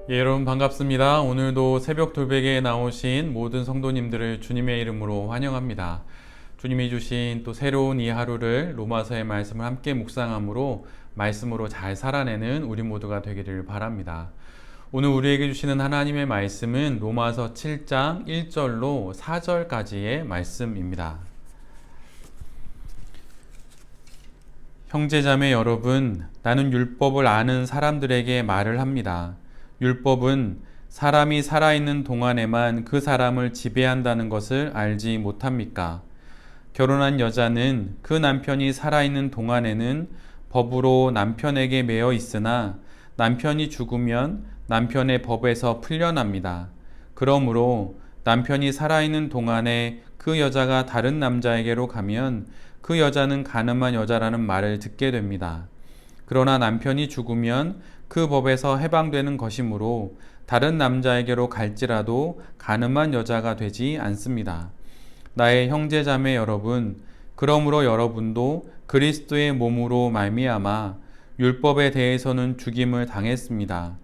예, 여러분 반갑습니다. 오늘도 새벽 돌베개에 나오신 모든 성도님들을 주님의 이름으로 환영합니다. 주님이 주신 또 새로운 이 하루를 로마서의 말씀을 함께 묵상함으로 말씀으로 잘 살아내는 우리 모두가 되기를 바랍니다. 오늘 우리에게 주시는 하나님의 말씀은 로마서 7장 1절로 4절까지의 말씀입니다. 형제자매 여러분, 나는 율법을 아는 사람들에게 말을 합니다. 율법은 사람이 살아있는 동안에만 그 사람을 지배한다는 것을 알지 못합니까? 결혼한 여자는 그 남편이 살아있는 동안에는 법으로 남편에게 매여 있으나 남편이 죽으면 남편의 법에서 풀려납니다. 그러므로 남편이 살아있는 동안에 그 여자가 다른 남자에게로 가면 그 여자는 간음한 여자라는 말을 듣게 됩니다. 그러나 남편이 죽으면 그 법에서 해방되는 것이므로 다른 남자에게로 갈지라도 간음한 여자가 되지 않습니다. 나의 형제자매 여러분, 그러므로 여러분도 그리스도의 몸으로 말미암아 율법에 대해서는 죽임을 당했습니다.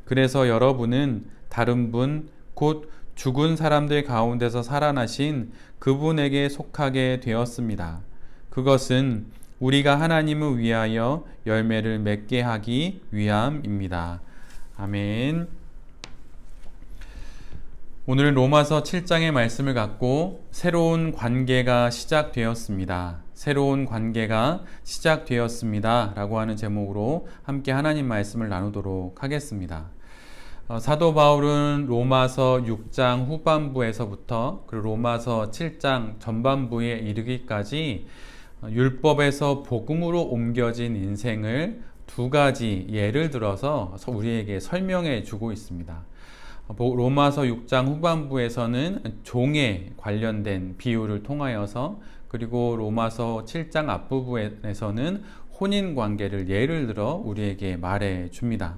그래서 여러분은 다른 분, 곧 죽은 사람들 가운데서 살아나신 그분에게 속하게 되었습니다. 그것은 우리가 하나님을 위하여 열매를 맺게 하기 위함입니다. 아멘. 오늘 로마서 7장의 말씀을 갖고 새로운 관계가 시작되었습니다. 새로운 관계가 시작되었습니다. 라고 하는 제목으로 함께 하나님 말씀을 나누도록 하겠습니다. 사도 바울은 로마서 6장 후반부에서부터 그리고 로마서 7장 전반부에 이르기까지 율법에서 복음으로 옮겨진 인생을 두 가지 예를 들어서 우리에게 설명해 주고 있습니다. 로마서 6장 후반부에서는 종에 관련된 비유를 통하여서, 그리고 로마서 7장 앞부분에서는 혼인 관계를 예를 들어 우리에게 말해 줍니다.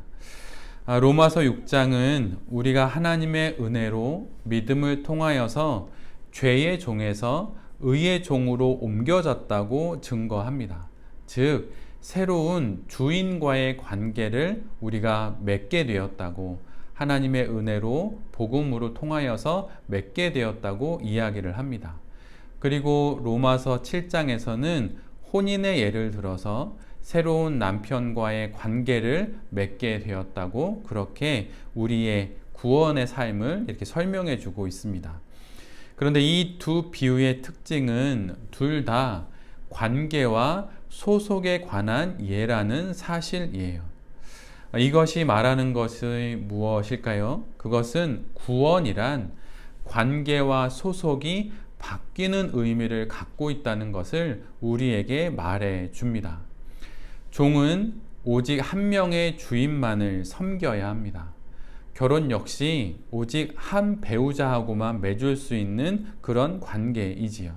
로마서 6장은 우리가 하나님의 은혜로 믿음을 통하여서 죄의 종에서 의의 종으로 옮겨졌다고 증거합니다. 즉, 새로운 주인과의 관계를 우리가 맺게 되었다고, 하나님의 은혜로 복음으로 통하여서 맺게 되었다고 이야기를 합니다. 그리고 로마서 7장에서는 혼인의 예를 들어서 새로운 남편과의 관계를 맺게 되었다고, 그렇게 우리의 구원의 삶을 이렇게 설명해 주고 있습니다. 그런데 이 두 비유의 특징은 둘 다 관계와 소속에 관한 예라는 사실이에요. 이것이 말하는 것이 무엇일까요? 그것은 구원이란 관계와 소속이 바뀌는 의미를 갖고 있다는 것을 우리에게 말해 줍니다. 종은 오직 한 명의 주인만을 섬겨야 합니다. 결혼 역시 오직 한 배우자하고만 맺을 수 있는 그런 관계이지요.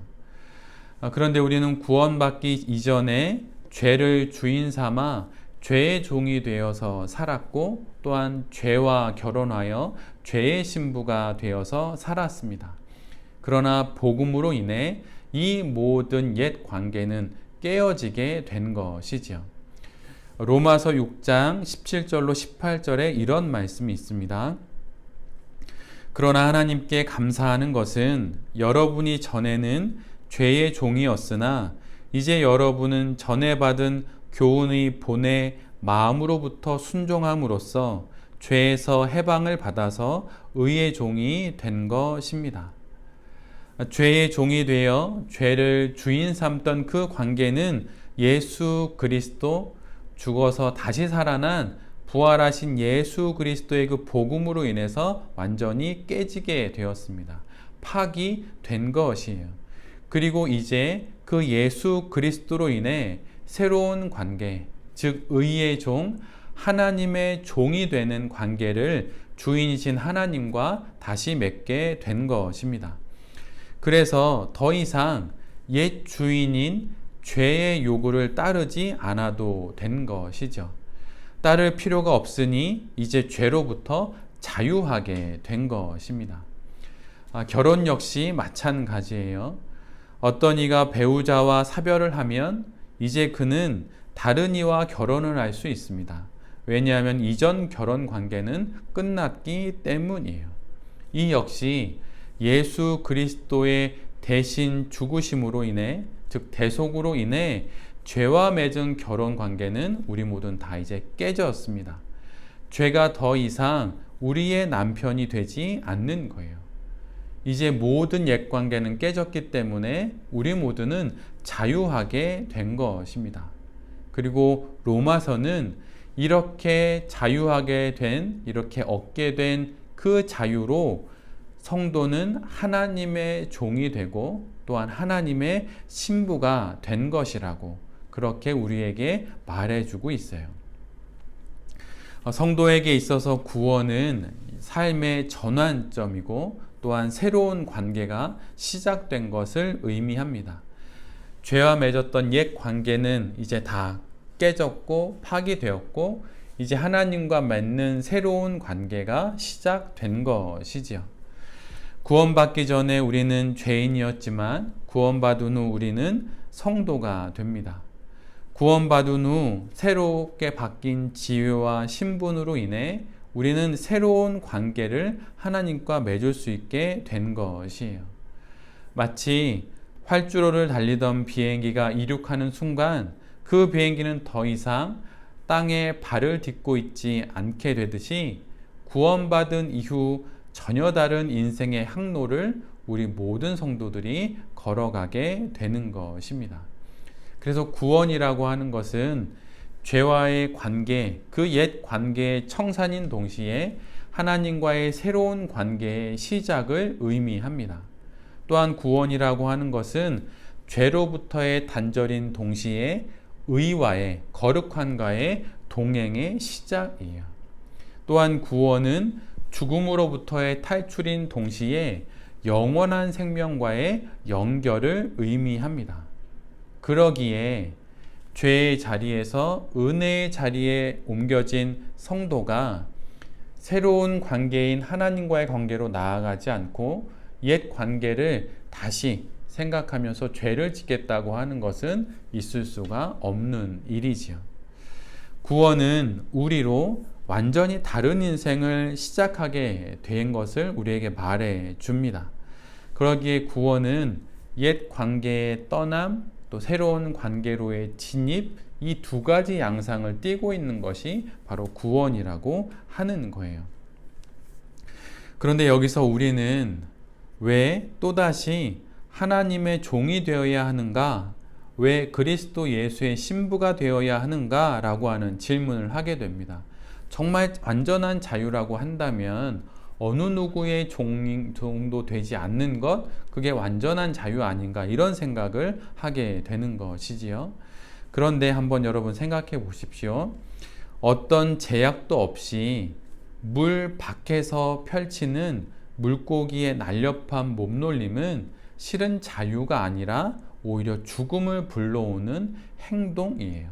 그런데 우리는 구원받기 이전에 죄를 주인 삼아 죄의 종이 되어서 살았고, 또한 죄와 결혼하여 죄의 신부가 되어서 살았습니다. 그러나 복음으로 인해 이 모든 옛 관계는 깨어지게 된 것이지요. 로마서 6장 17절로 18절에 이런 말씀이 있습니다. 그러나 하나님께 감사하는 것은 여러분이 전에는 죄의 종이었으나 이제 여러분은 전에 받은 교훈의 본의 마음으로부터 순종함으로써 죄에서 해방을 받아서 의의 종이 된 것입니다. 죄의 종이 되어 죄를 주인 삼던 그 관계는 예수 그리스도, 죽어서 다시 살아난 부활하신 예수 그리스도의 그 복음으로 인해서 완전히 깨지게 되었습니다. 파기된 것이에요. 그리고 이제 그 예수 그리스도로 인해 새로운 관계, 즉 의의 종, 하나님의 종이 되는 관계를 주인이신 하나님과 다시 맺게 된 것입니다. 그래서 더 이상 옛 주인인 죄의 요구를 따르지 않아도 된 것이죠. 따를 필요가 없으니 이제 죄로부터 자유하게 된 것입니다. 결혼 역시 마찬가지예요. 어떤 이가 배우자와 사별을 하면 이제 그는 다른 이와 결혼을 할 수 있습니다. 왜냐하면 이전 결혼 관계는 끝났기 때문이에요. 이 역시 예수 그리스도의 대신 죽으심으로 인해, 즉 대속으로 인해 죄와 맺은 결혼 관계는 우리 모두는 다 이제 깨졌습니다. 죄가 더 이상 우리의 남편이 되지 않는 거예요. 이제 모든 옛 관계는 깨졌기 때문에 우리 모두는 자유하게 된 것입니다. 그리고 로마서는 이렇게 자유하게 된, 이렇게 얻게 된 그 자유로 성도는 하나님의 종이 되고 또한 하나님의 신부가 된 것이라고 그렇게 우리에게 말해주고 있어요. 성도에게 있어서 구원은 삶의 전환점이고 또한 새로운 관계가 시작된 것을 의미합니다. 죄와 맺었던 옛 관계는 이제 다 깨졌고 파기되었고 이제 하나님과 맺는 새로운 관계가 시작된 것이지요. 구원받기 전에 우리는 죄인이었지만 구원받은 후 우리는 성도가 됩니다. 구원받은 후 새롭게 바뀐 지위와 신분으로 인해 우리는 새로운 관계를 하나님과 맺을 수 있게 된 것이에요. 마치 활주로를 달리던 비행기가 이륙하는 순간 그 비행기는 더 이상 땅에 발을 딛고 있지 않게 되듯이 구원받은 이후 전혀 다른 인생의 항로를 우리 모든 성도들이 걸어가게 되는 것입니다. 그래서 구원이라고 하는 것은 죄와의 관계, 그 옛 관계의 청산인 동시에 하나님과의 새로운 관계의 시작을 의미합니다. 또한 구원이라고 하는 것은 죄로부터의 단절인 동시에 의와의 거룩함과의 동행의 시작이에요. 또한 구원은 죽음으로부터의 탈출인 동시에 영원한 생명과의 연결을 의미합니다. 그러기에 죄의 자리에서 은혜의 자리에 옮겨진 성도가 새로운 관계인 하나님과의 관계로 나아가지 않고 옛 관계를 다시 생각하면서 죄를 짓겠다고 하는 것은 있을 수가 없는 일이지요. 구원은 우리로 완전히 다른 인생을 시작하게 된 것을 우리에게 말해 줍니다. 그러기에 구원은 옛 관계의 떠남, 또 새로운 관계로의 진입, 이 두 가지 양상을 띠고 있는 것이 바로 구원이라고 하는 거예요. 그런데 여기서 우리는 왜 또다시 하나님의 종이 되어야 하는가? 왜 그리스도 예수의 신부가 되어야 하는가? 라고 하는 질문을 하게 됩니다. 정말 완전한 자유라고 한다면 어느 누구의 종도 되지 않는 것, 그게 완전한 자유 아닌가, 이런 생각을 하게 되는 것이지요. 그런데 한번 여러분 생각해 보십시오. 어떤 제약도 없이 물 밖에서 펼치는 물고기의 날렵한 몸놀림은 실은 자유가 아니라 오히려 죽음을 불러오는 행동이에요.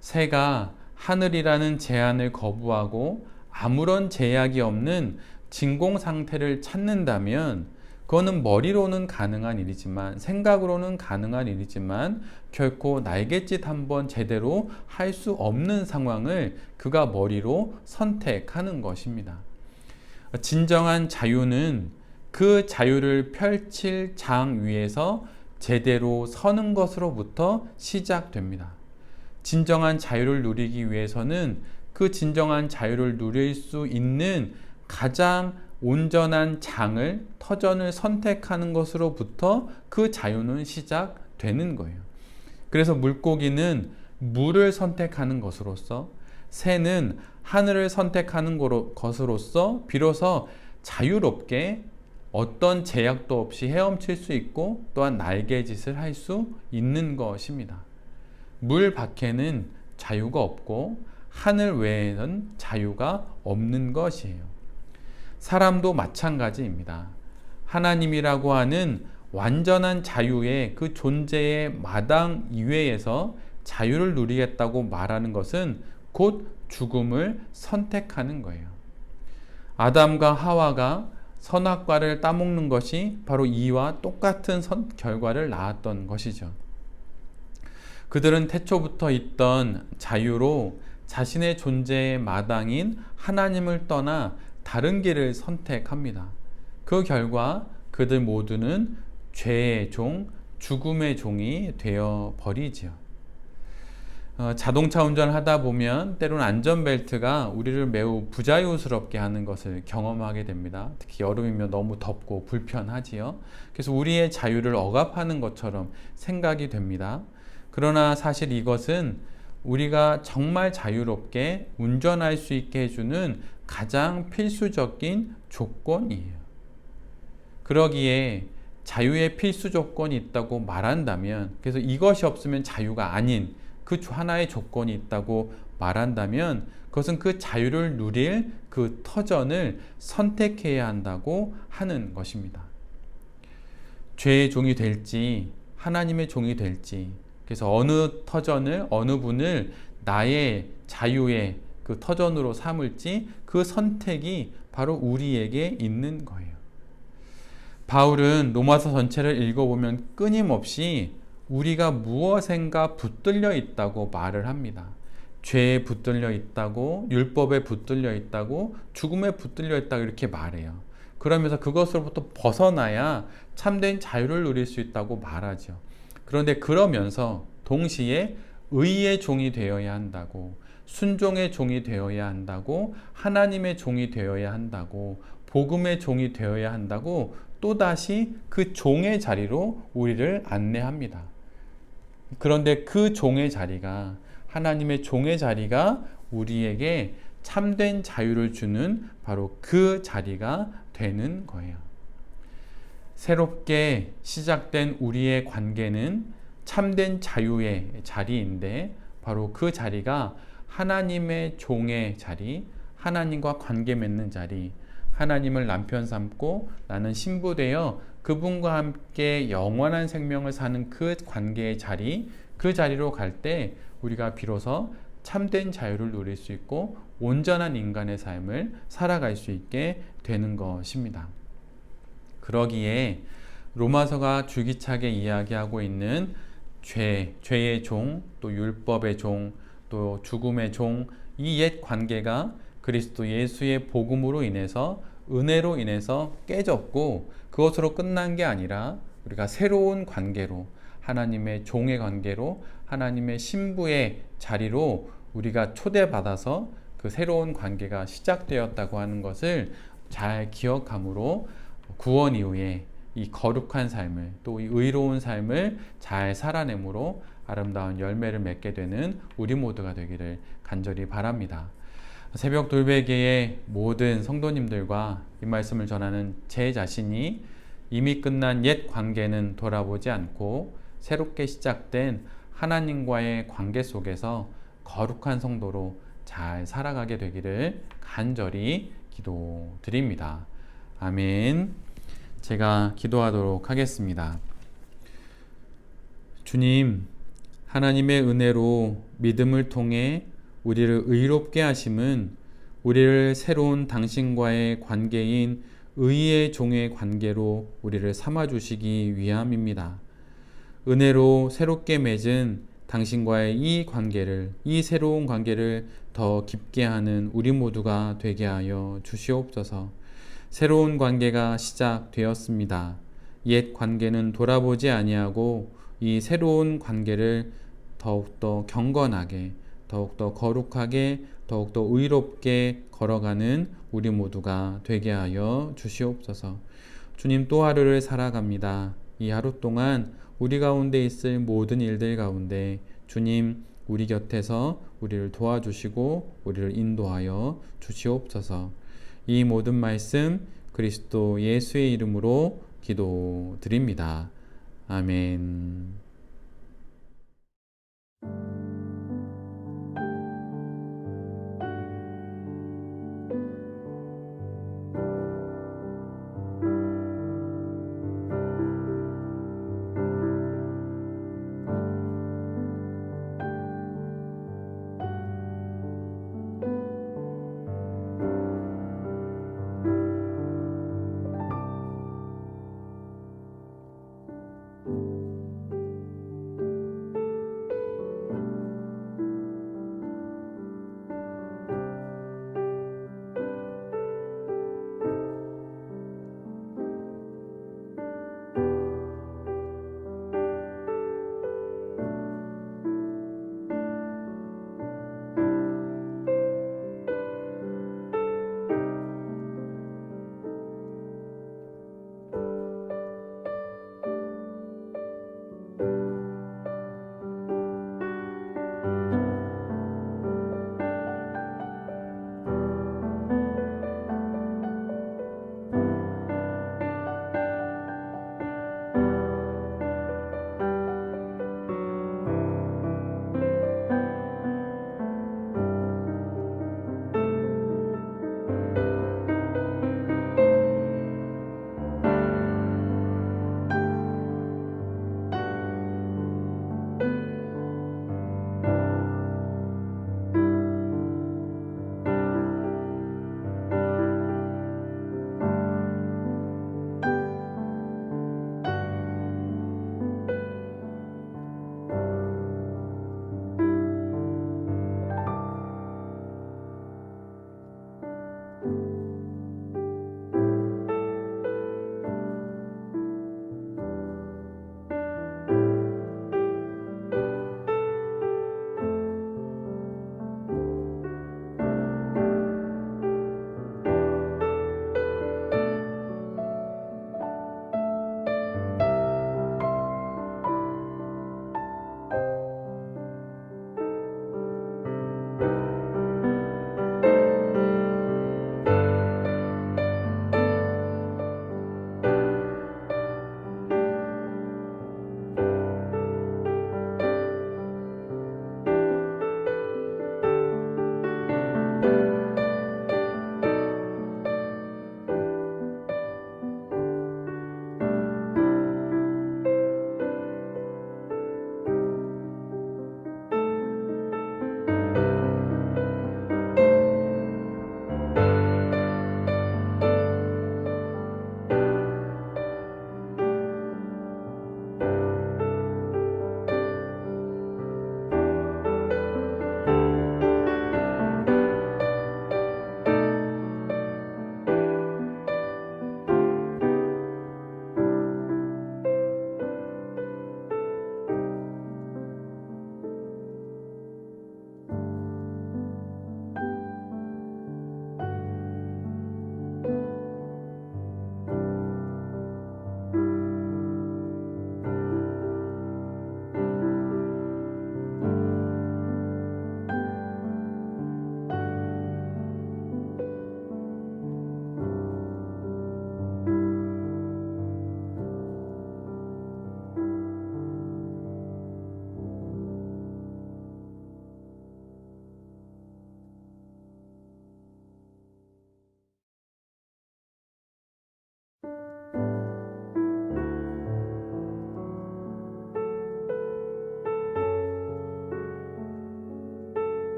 새가 하늘이라는 제한을 거부하고 아무런 제약이 없는 진공 상태를 찾는다면 그거는 머리로는 가능한 일이지만, 생각으로는 가능한 일이지만 결코 날갯짓 한번 제대로 할 수 없는 상황을 그가 머리로 선택하는 것입니다. 진정한 자유는 그 자유를 펼칠 장 위에서 제대로 서는 것으로부터 시작됩니다. 진정한 자유를 누리기 위해서는 그 진정한 자유를 누릴 수 있는 가장 온전한 장을, 터전을 선택하는 것으로부터 그 자유는 시작되는 거예요. 그래서 물고기는 물을 선택하는 것으로서, 새는 하늘을 선택하는 것으로서 비로소 자유롭게 어떤 제약도 없이 헤엄칠 수 있고 또한 날개짓을 할 수 있는 것입니다. 물 밖에는 자유가 없고 하늘 외에는 자유가 없는 것이에요. 사람도 마찬가지입니다. 하나님이라고 하는 완전한 자유의 그 존재의 마당 이외에서 자유를 누리겠다고 말하는 것은 곧 죽음을 선택하는 거예요. 아담과 하와가 선악과를 따먹는 것이 바로 이와 똑같은 결과를 낳았던 것이죠. 그들은 태초부터 있던 자유로 자신의 존재의 마당인 하나님을 떠나 다른 길을 선택합니다. 그 결과 그들 모두는 죄의 종, 죽음의 종이 되어 버리지요. 자동차 운전을 하다 보면 때로는 안전벨트가 우리를 매우 부자유스럽게 하는 것을 경험하게 됩니다. 특히 여름이면 너무 덥고 불편하지요. 그래서 우리의 자유를 억압하는 것처럼 생각이 됩니다. 그러나 사실 이것은 우리가 정말 자유롭게 운전할 수 있게 해주는 가장 필수적인 조건이에요. 그러기에 자유의 필수 조건이 있다고 말한다면, 그래서 이것이 없으면 자유가 아닌 그 하나의 조건이 있다고 말한다면, 그것은 그 자유를 누릴 그 터전을 선택해야 한다고 하는 것입니다. 죄의 종이 될지 하나님의 종이 될지, 그래서 어느 터전을, 어느 분을 나의 자유의 그 터전으로 삼을지, 그 선택이 바로 우리에게 있는 거예요. 바울은 로마서 전체를 읽어보면 끊임없이 우리가 무엇인가 붙들려 있다고 말을 합니다. 죄에 붙들려 있다고, 율법에 붙들려 있다고, 죽음에 붙들려 있다고 이렇게 말해요. 그러면서 그것으로부터 벗어나야 참된 자유를 누릴 수 있다고 말하죠. 그런데 그러면서 동시에 의의 종이 되어야 한다고, 순종의 종이 되어야 한다고, 하나님의 종이 되어야 한다고, 복음의 종이 되어야 한다고 또다시 그 종의 자리로 우리를 안내합니다. 그런데 그 종의 자리가, 하나님의 종의 자리가 우리에게 참된 자유를 주는 바로 그 자리가 되는 거예요. 새롭게 시작된 우리의 관계는 참된 자유의 자리인데, 바로 그 자리가 하나님의 종의 자리, 하나님과 관계 맺는 자리, 하나님을 남편 삼고 나는 신부되어 그분과 함께 영원한 생명을 사는 그 관계의 자리, 그 자리로 갈 때 우리가 비로소 참된 자유를 누릴 수 있고 온전한 인간의 삶을 살아갈 수 있게 되는 것입니다. 그러기에 로마서가 줄기차게 이야기하고 있는 죄의 종, 또 율법의 종, 또 죽음의 종, 이 옛 관계가 그리스도 예수의 복음으로 인해서, 은혜로 인해서 깨졌고, 그것으로 끝난 게 아니라 우리가 새로운 관계로, 하나님의 종의 관계로, 하나님의 신부의 자리로 우리가 초대받아서 그 새로운 관계가 시작되었다고 하는 것을 잘 기억함으로 구원 이후에 이 거룩한 삶을, 또 이 의로운 삶을 잘 살아내므로 아름다운 열매를 맺게 되는 우리 모두가 되기를 간절히 바랍니다. 새벽 돌베개의 모든 성도님들과 이 말씀을 전하는 제 자신이 이미 끝난 옛 관계는 돌아보지 않고 새롭게 시작된 하나님과의 관계 속에서 거룩한 성도로 잘 살아가게 되기를 간절히 기도드립니다. 아멘. 제가 기도하도록 하겠습니다. 주님, 하나님의 은혜로 믿음을 통해 우리를 의롭게 하심은 우리를 새로운 당신과의 관계인 의의 종의 관계로 우리를 삼아주시기 위함입니다. 은혜로 새롭게 맺은 당신과의 이 관계를, 이 새로운 관계를 더 깊게 하는 우리 모두가 되게 하여 주시옵소서. 새로운 관계가 시작되었습니다. 옛 관계는 돌아보지 아니하고 이 새로운 관계를 더욱더 경건하게, 더욱더 거룩하게, 더욱더 의롭게 걸어가는 우리 모두가 되게 하여 주시옵소서. 주님, 또 하루를 살아갑니다. 이 하루 동안 우리 가운데 있을 모든 일들 가운데 주님, 우리 곁에서 우리를 도와주시고 우리를 인도하여 주시옵소서. 이 모든 말씀 그리스도 예수의 이름으로 기도드립니다. 아멘.